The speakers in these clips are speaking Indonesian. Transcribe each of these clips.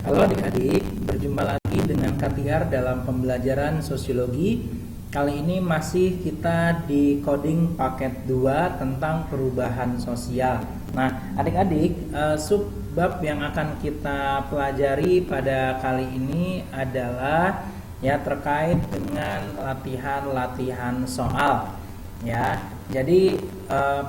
Halo adik-adik, berjumpa lagi dengan Katiar dalam pembelajaran sosiologi. Kali ini masih kita di coding paket 2 tentang perubahan sosial. Nah, adik-adik, subbab yang akan kita pelajari pada kali ini adalah terkait dengan latihan-latihan soal. Jadi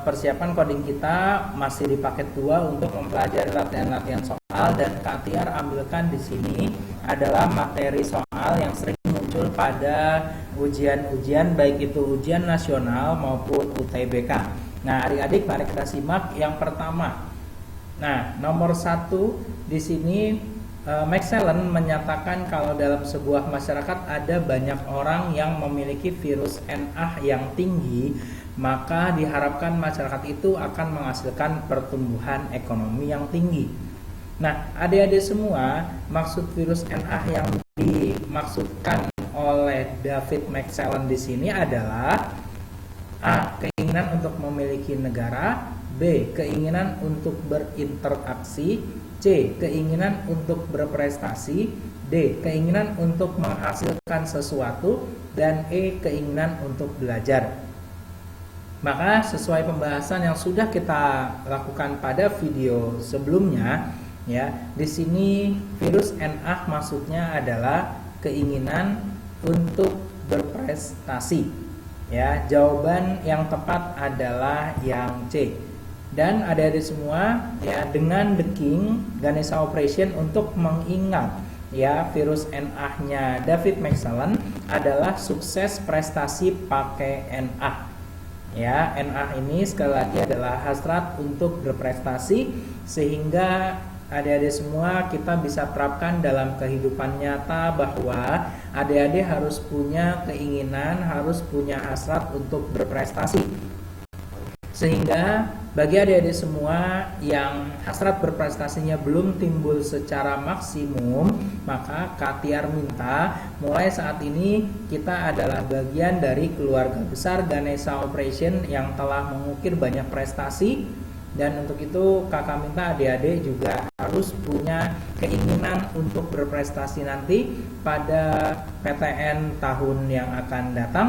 persiapan coding kita masih di paket 2 untuk mempelajari latihan-latihan soal, dan Katiar ambilkan di sini adalah materi soal yang sering muncul pada ujian-ujian, baik itu ujian nasional maupun UTBK. Nah, adik-adik, mari kita simak yang pertama. Nah, nomor 1 di sini Maxellen menyatakan kalau dalam sebuah masyarakat ada banyak orang yang memiliki virus NA yang tinggi, maka diharapkan masyarakat itu akan menghasilkan pertumbuhan ekonomi yang tinggi. Nah, adik-adik semua, maksud virus NA yang dimaksudkan oleh David Maxellen di sini adalah A. Keinginan untuk memiliki negara, B. Keinginan untuk berinteraksi, C. Keinginan untuk berprestasi, D. Keinginan untuk menghasilkan sesuatu, dan E. Keinginan untuk belajar. Maka sesuai pembahasan yang sudah kita lakukan pada video sebelumnya, di sini virus NA maksudnya adalah keinginan untuk berprestasi. Jawaban yang tepat adalah yang C. Dan adik-adik semua, dengan The King Ganesha Operation untuk mengingat virus NA-nya David Maxellen adalah sukses prestasi pakai NA. NA ini sekali lagi adalah hasrat untuk berprestasi, sehingga adik-adik semua kita bisa terapkan dalam kehidupan nyata bahwa adik-adik harus punya keinginan, harus punya hasrat untuk berprestasi. Sehingga bagi adik-adik semua yang hasrat berprestasinya belum timbul secara maksimum, maka Katiar minta mulai saat ini kita adalah bagian dari keluarga besar Ganesha Operation yang telah mengukir banyak prestasi. Dan untuk itu kakak minta adik-adik juga harus punya keinginan untuk berprestasi nanti pada PTN tahun yang akan datang.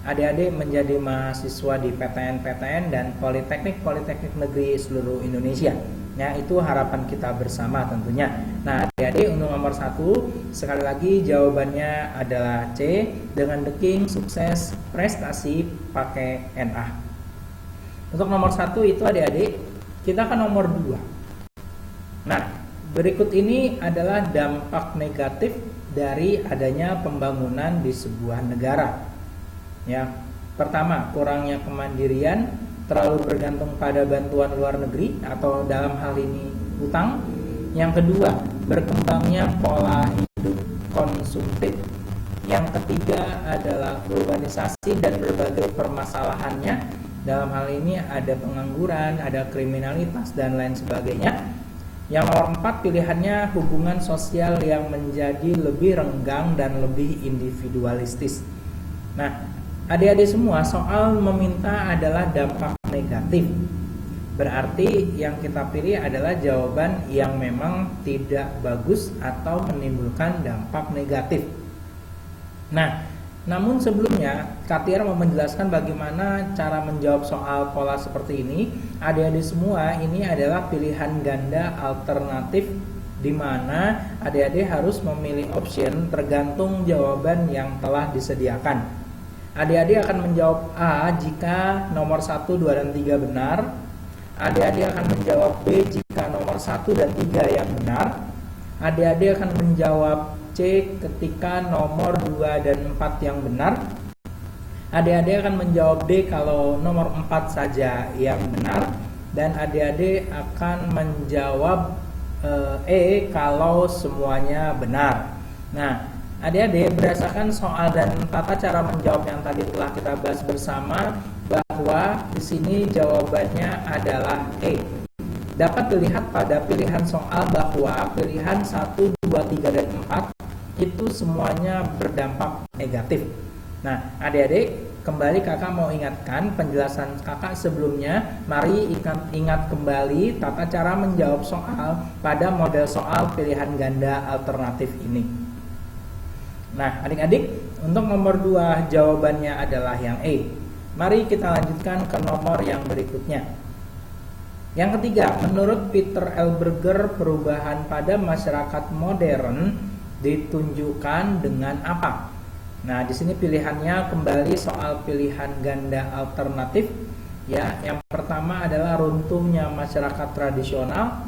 Adik-adik menjadi mahasiswa di PTN-PTN dan Politeknik negeri seluruh Indonesia. Itu harapan kita bersama tentunya. Nah, adik-adik, untuk nomor 1 sekali lagi jawabannya adalah C, dengan The King sukses prestasi pakai NA. Untuk nomor 1 itu adik-adik, kita ke nomor 2. Nah, berikut ini adalah dampak negatif dari adanya pembangunan di sebuah negara. Pertama, kurangnya kemandirian, terlalu bergantung pada bantuan luar negeri atau dalam hal ini utang. Yang kedua, berkembangnya pola hidup konsumtif. Yang ketiga adalah urbanisasi dan berbagai permasalahannya. Dalam hal ini ada pengangguran, ada kriminalitas, dan lain sebagainya. Yang nomor 4 pilihannya hubungan sosial yang menjadi lebih renggang dan lebih individualistis. Nah, adik-adik semua, soal meminta adalah dampak negatif. Berarti yang kita pilih adalah jawaban yang memang tidak bagus atau menimbulkan dampak negatif. Nah, namun sebelumnya Katiar mau menjelaskan bagaimana cara menjawab soal pola seperti ini. Adik-adik semua, ini adalah pilihan ganda alternatif di mana adik-adik harus memilih option tergantung jawaban yang telah disediakan. Adik-adik akan menjawab A jika nomor 1, 2, dan 3 benar. Adik-adik akan menjawab B jika nomor 1 dan 3 yang benar. Adik-adik akan menjawab C ketika nomor 2 dan 4 yang benar. Adik-adik akan menjawab D kalau nomor 4 saja yang benar. Dan adik-adik akan menjawab E kalau semuanya benar. Nah, adik-adik, berdasarkan soal dan tata cara menjawab yang tadi telah kita bahas bersama, bahwa di sini jawabannya adalah E. Dapat dilihat pada pilihan soal bahwa pilihan 1, 2, 3, dan 4 itu semuanya berdampak negatif. Nah, adik-adik, kembali kakak mau ingatkan penjelasan kakak sebelumnya. Mari ingat kembali tata cara menjawab soal pada model soal pilihan ganda alternatif ini. Nah, adik-adik, untuk nomor 2 jawabannya adalah yang E. Mari kita lanjutkan ke nomor yang berikutnya. Yang ketiga, menurut Peter L. Berger, perubahan pada masyarakat modern ditunjukkan dengan apa? Nah, di sini pilihannya kembali soal pilihan ganda alternatif ya. Yang pertama adalah runtuhnya masyarakat tradisional.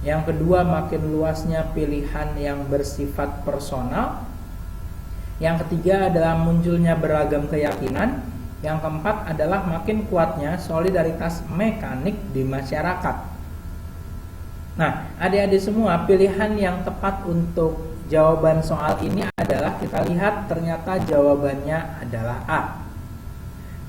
Yang kedua, makin luasnya pilihan yang bersifat personal. Yang ketiga adalah munculnya beragam keyakinan. Yang keempat adalah makin kuatnya solidaritas mekanik di masyarakat. Nah, adik-adik semua, pilihan yang tepat untuk jawaban soal ini adalah, kita lihat ternyata jawabannya adalah A.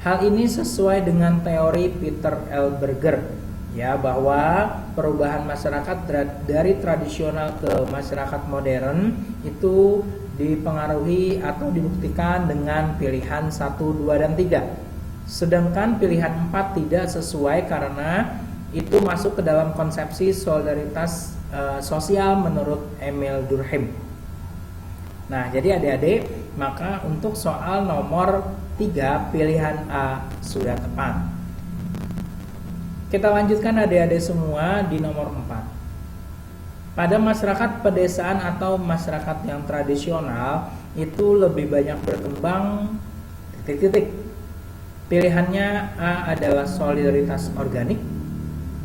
Hal ini sesuai dengan teori Peter L. Berger ya, bahwa perubahan masyarakat dari tradisional ke masyarakat modern itu dipengaruhi atau dibuktikan dengan pilihan 1, 2, dan 3. Sedangkan pilihan 4 tidak sesuai karena itu masuk ke dalam konsepsi solidaritas sosial menurut Emil Durkheim. Nah, jadi adik-adik, maka untuk soal nomor 3 pilihan A sudah tepat. Kita lanjutkan adik-adik semua di nomor 4. Pada masyarakat pedesaan atau masyarakat yang tradisional itu lebih banyak berkembang titik-titik. Pilihannya A adalah solidaritas organik,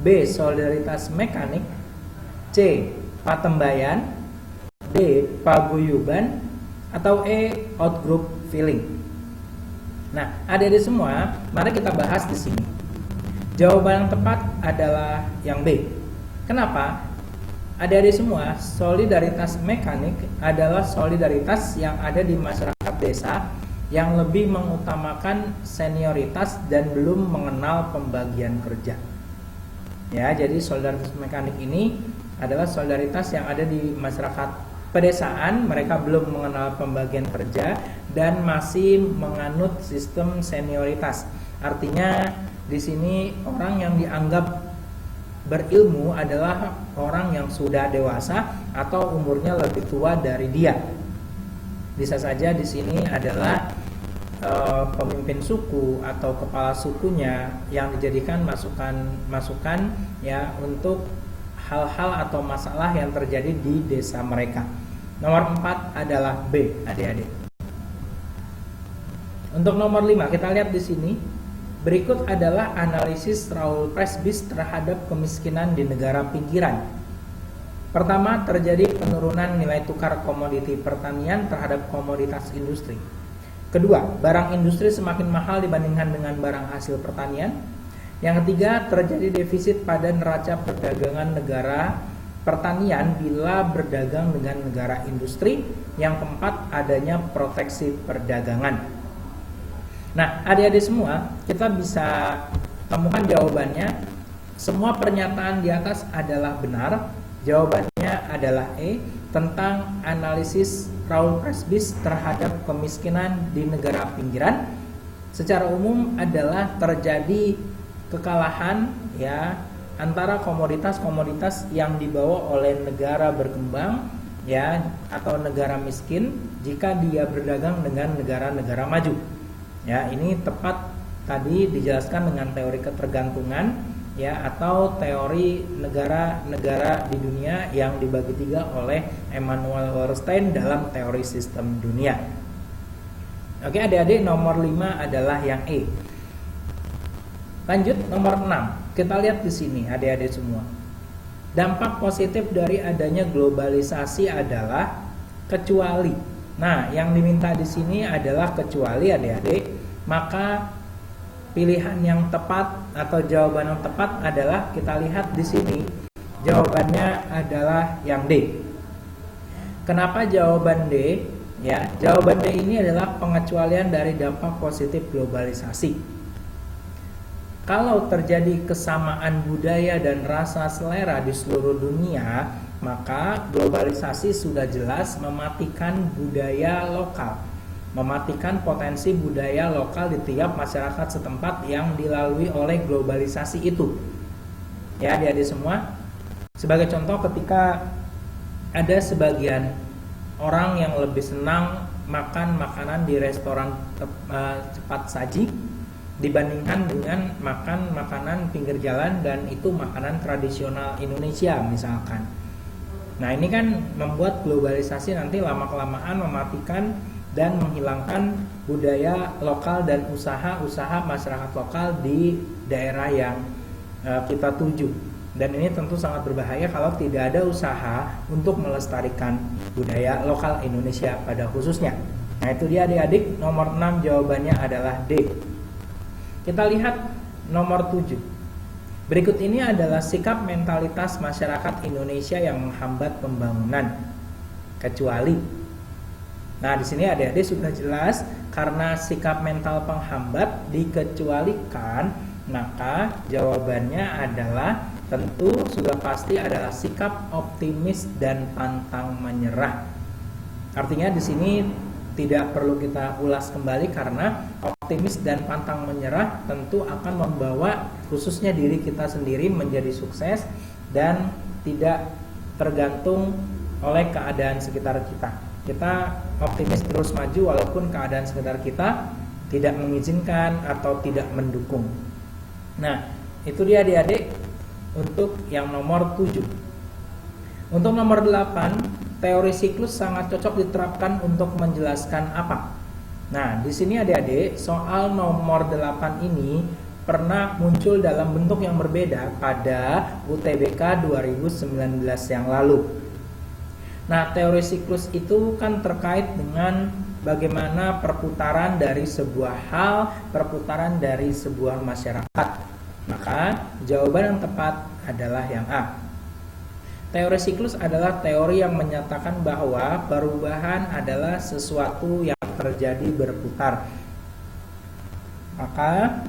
B solidaritas mekanik, C patembayan, D paguyuban, atau E outgroup feeling. Nah, adik-adik semua, mari kita bahas di sini. Jawaban yang tepat adalah yang B. Kenapa? Adik-adik semua, solidaritas mekanik adalah solidaritas yang ada di masyarakat desa yang lebih mengutamakan senioritas dan belum mengenal pembagian kerja. Ya, jadi solidaritas mekanik ini adalah solidaritas yang ada di masyarakat pedesaan, mereka belum mengenal pembagian kerja dan masih menganut sistem senioritas. Artinya di sini orang yang dianggap berilmu adalah orang yang sudah dewasa atau umurnya lebih tua dari dia. Bisa saja di sini adalah pemimpin suku atau kepala sukunya yang dijadikan masukan ya untuk hal-hal atau masalah yang terjadi di desa mereka. Nomor 4 adalah B, adik-adik. Untuk nomor 5 kita lihat di sini. Berikut adalah analisis Raoul Presbys terhadap kemiskinan di negara pinggiran. Pertama, terjadi penurunan nilai tukar komoditi pertanian terhadap komoditas industri. Kedua, barang industri semakin mahal dibandingkan dengan barang hasil pertanian. Yang ketiga, terjadi defisit pada neraca perdagangan negara pertanian bila berdagang dengan negara industri. Yang keempat, adanya proteksi perdagangan. Nah, adik-adik semua, kita bisa temukan jawabannya. Semua pernyataan di atas adalah benar. Jawabannya adalah E, tentang analisis Raoul Presbys terhadap kemiskinan di negara pinggiran. Secara umum adalah terjadi kekalahan ya antara komoditas-komoditas yang dibawa oleh negara berkembang ya atau negara miskin jika dia berdagang dengan negara-negara maju. Ya, ini tepat tadi dijelaskan dengan teori ketergantungan ya atau teori negara-negara di dunia yang dibagi 3 oleh Emanuel Wallerstein dalam teori sistem dunia. Oke, adik-adik, nomor 5 adalah yang E. Lanjut nomor 6. Kita lihat di sini adik-adik semua. Dampak positif dari adanya globalisasi adalah kecuali. Nah, yang diminta di sini adalah kecuali adik-adik. Maka pilihan yang tepat atau jawaban yang tepat adalah kita lihat di sini. Jawabannya adalah yang D. Kenapa jawaban D? Ya, jawaban D ini adalah pengecualian dari dampak positif globalisasi. Kalau terjadi kesamaan budaya dan rasa selera di seluruh dunia, maka globalisasi sudah jelas mematikan budaya lokal. mematikan potensi budaya lokal di tiap masyarakat setempat yang dilalui oleh globalisasi itu. Ya, adik-adik semua. Sebagai contoh, ketika ada sebagian orang yang lebih senang makan makanan di restoran cepat saji dibandingkan dengan makan makanan pinggir jalan dan itu makanan tradisional Indonesia misalkan. Nah, ini kan membuat globalisasi nanti lama-kelamaan mematikan dan menghilangkan budaya lokal dan usaha-usaha masyarakat lokal di daerah yang kita tuju. Dan ini tentu sangat berbahaya kalau tidak ada usaha untuk melestarikan budaya lokal Indonesia pada khususnya. Nah, itu dia adik-adik, nomor 6 jawabannya adalah D. Kita lihat nomor 7. Berikut ini adalah sikap mentalitas masyarakat Indonesia yang menghambat pembangunan. Kecuali. Nah, di sini adik-adik sudah jelas karena sikap mental penghambat dikecualikan, maka jawabannya adalah tentu sudah pasti adalah sikap optimis dan pantang menyerah. Artinya di sini tidak perlu kita ulas kembali karena optimis dan pantang menyerah tentu akan membawa khususnya diri kita sendiri menjadi sukses dan tidak tergantung oleh keadaan sekitar kita. Kita optimis terus maju walaupun keadaan sekitar kita tidak mengizinkan atau tidak mendukung. Nah, itu dia adik-adik untuk yang nomor 7. Untuk nomor 8, teori siklus sangat cocok diterapkan untuk menjelaskan apa? Nah, di sini adik-adik, soal nomor 8 ini pernah muncul dalam bentuk yang berbeda pada UTBK 2019 yang lalu. Nah, teori siklus itu kan terkait dengan bagaimana perputaran dari sebuah hal, perputaran dari sebuah masyarakat. Maka jawaban yang tepat adalah yang A. Teori siklus adalah teori yang menyatakan bahwa perubahan adalah sesuatu yang terjadi berputar. Maka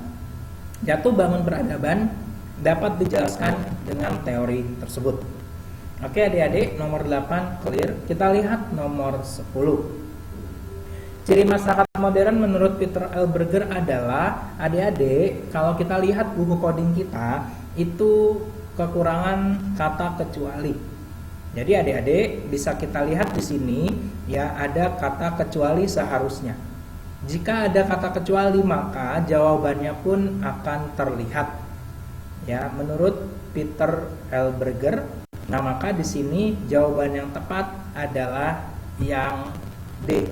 jatuh bangun peradaban dapat dijelaskan dengan teori tersebut. Oke adik-adik, nomor 8 clear. Kita lihat nomor 10. Ciri masyarakat modern menurut Peter L. Berger adalah, adik-adik, kalau kita lihat buku coding kita, itu kekurangan kata kecuali. Jadi adik-adik bisa kita lihat di sini ya ada kata kecuali seharusnya. Jika ada kata kecuali maka jawabannya pun akan terlihat. Ya, menurut Peter L. Berger. Nah, maka di sini jawaban yang tepat adalah yang D.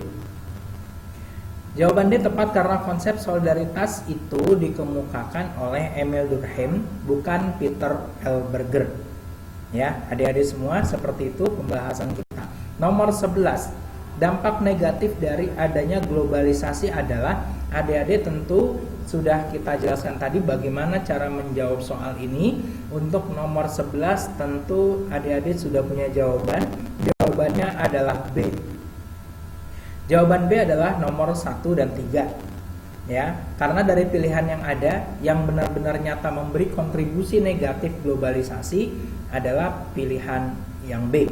Jawaban D tepat karena konsep solidaritas itu dikemukakan oleh Emil Durkheim, bukan Peter L. Berger. Ya, adik-adik semua, seperti itu pembahasan kita. Nomor 11, dampak negatif dari adanya globalisasi adalah, adik-adik tentu sudah kita jelaskan tadi bagaimana cara menjawab soal ini. Untuk nomor 11 tentu adik-adik sudah punya jawaban. Jawabannya adalah B. Jawaban B adalah nomor 1 dan 3. Ya, karena dari pilihan yang ada yang benar-benar nyata memberi kontribusi negatif globalisasi adalah pilihan yang B.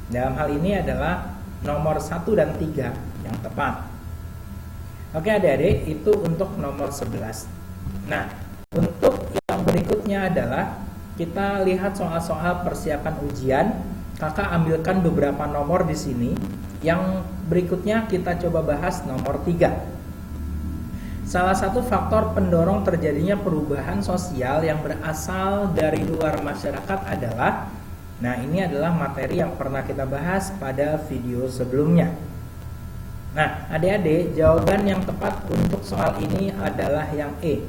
Dalam hal ini adalah nomor 1 dan 3 yang tepat. Oke adik-adik, itu untuk nomor 11. Nah, untuk yang berikutnya adalah kita lihat soal-soal persiapan ujian. Kakak ambilkan beberapa nomor di sini. Yang berikutnya kita coba bahas nomor 3. Salah satu faktor pendorong terjadinya perubahan sosial yang berasal dari luar masyarakat adalah, nah ini adalah materi yang pernah kita bahas pada video sebelumnya. Nah adik-adik, jawaban yang tepat untuk soal ini adalah yang E.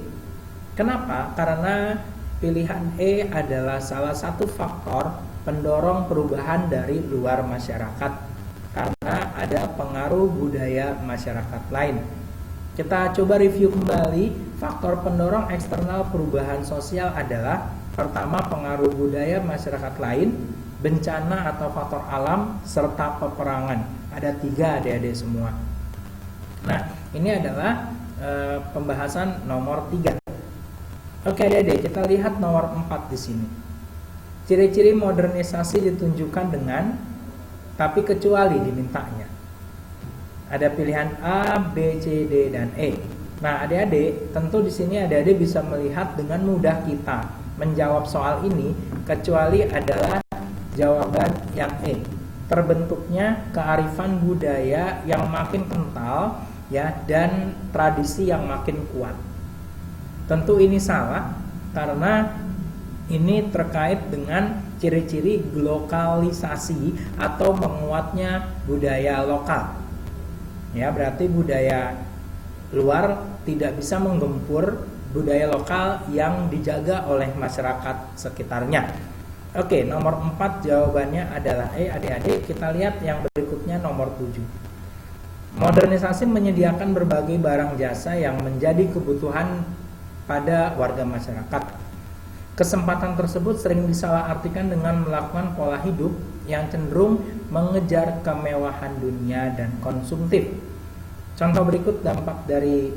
Kenapa? Karena pilihan E adalah salah satu faktor pendorong perubahan dari luar masyarakat. Karena ada pengaruh budaya masyarakat lain. Kita coba review kembali. Faktor pendorong eksternal perubahan sosial adalah, pertama, pengaruh budaya masyarakat lain, bencana atau faktor alam, serta peperangan. Ada 3 adik-adik semua. Nah, ini adalah pembahasan nomor 3. Oke adik-adik, kita lihat nomor 4 di sini. Ciri-ciri modernisasi ditunjukkan dengan tapi kecuali dimintanya. Ada pilihan A, B, C, D, dan E. Nah, adik-adik, tentu di sini adik-adik bisa melihat dengan mudah kita menjawab soal ini, kecuali adalah jawaban yang E. Terbentuknya kearifan budaya yang makin kental, ya, dan tradisi yang makin kuat. Tentu ini salah karena ini terkait dengan ciri-ciri glokalisasi atau menguatnya budaya lokal. Ya, berarti budaya luar tidak bisa menggempur budaya lokal yang dijaga oleh masyarakat sekitarnya. Oke, nomor 4 jawabannya adalah E. Adik-adik, kita lihat yang berikutnya nomor 7. Modernisasi menyediakan berbagai barang jasa yang menjadi kebutuhan pada warga masyarakat. Kesempatan tersebut sering disalahartikan dengan melakukan pola hidup yang cenderung mengejar kemewahan dunia dan konsumtif. Contoh berikut dampak dari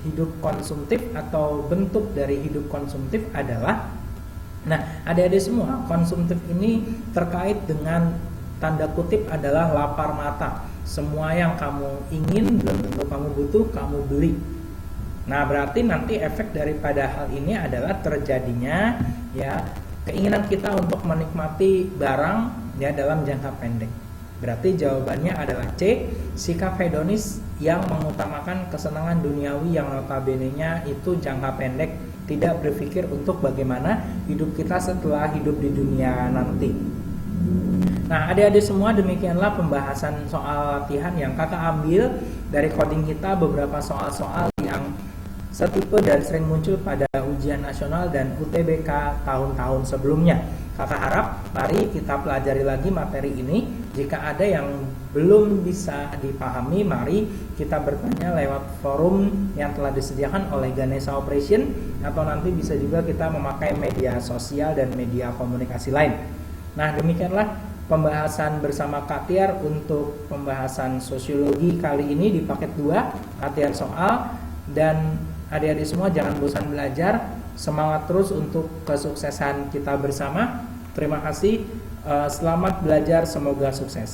hidup konsumtif atau bentuk dari hidup konsumtif adalah, nah, adik-adik semua, konsumtif ini terkait dengan tanda kutip adalah lapar mata. Semua yang kamu ingin, belum tentu kamu butuh, kamu beli. Nah, berarti nanti efek daripada hal ini adalah terjadinya, ya, keinginan kita untuk menikmati barang, ya, dalam jangka pendek. Berarti jawabannya adalah C, sikap hedonis yang mengutamakan kesenangan duniawi yang notabene-nya itu jangka pendek, tidak berpikir untuk bagaimana hidup kita setelah hidup di dunia nanti. Nah, adik-adik semua, demikianlah pembahasan soal latihan yang kakak ambil dari coding kita, beberapa soal-soal yang setipe dan sering muncul pada ujian nasional dan UTBK tahun-tahun sebelumnya. Kakak harap mari kita pelajari lagi materi ini. Jika ada yang belum bisa dipahami, mari kita bertanya lewat forum yang telah disediakan oleh Ganesha Operation, atau nanti bisa juga kita memakai media sosial dan media komunikasi lain. Nah, demikianlah pembahasan bersama Kak Tiar untuk pembahasan sosiologi kali ini di paket 2, latihan soal. Dan adik-adik semua jangan bosan belajar, semangat terus untuk kesuksesan kita bersama. Terima kasih, selamat belajar, semoga sukses.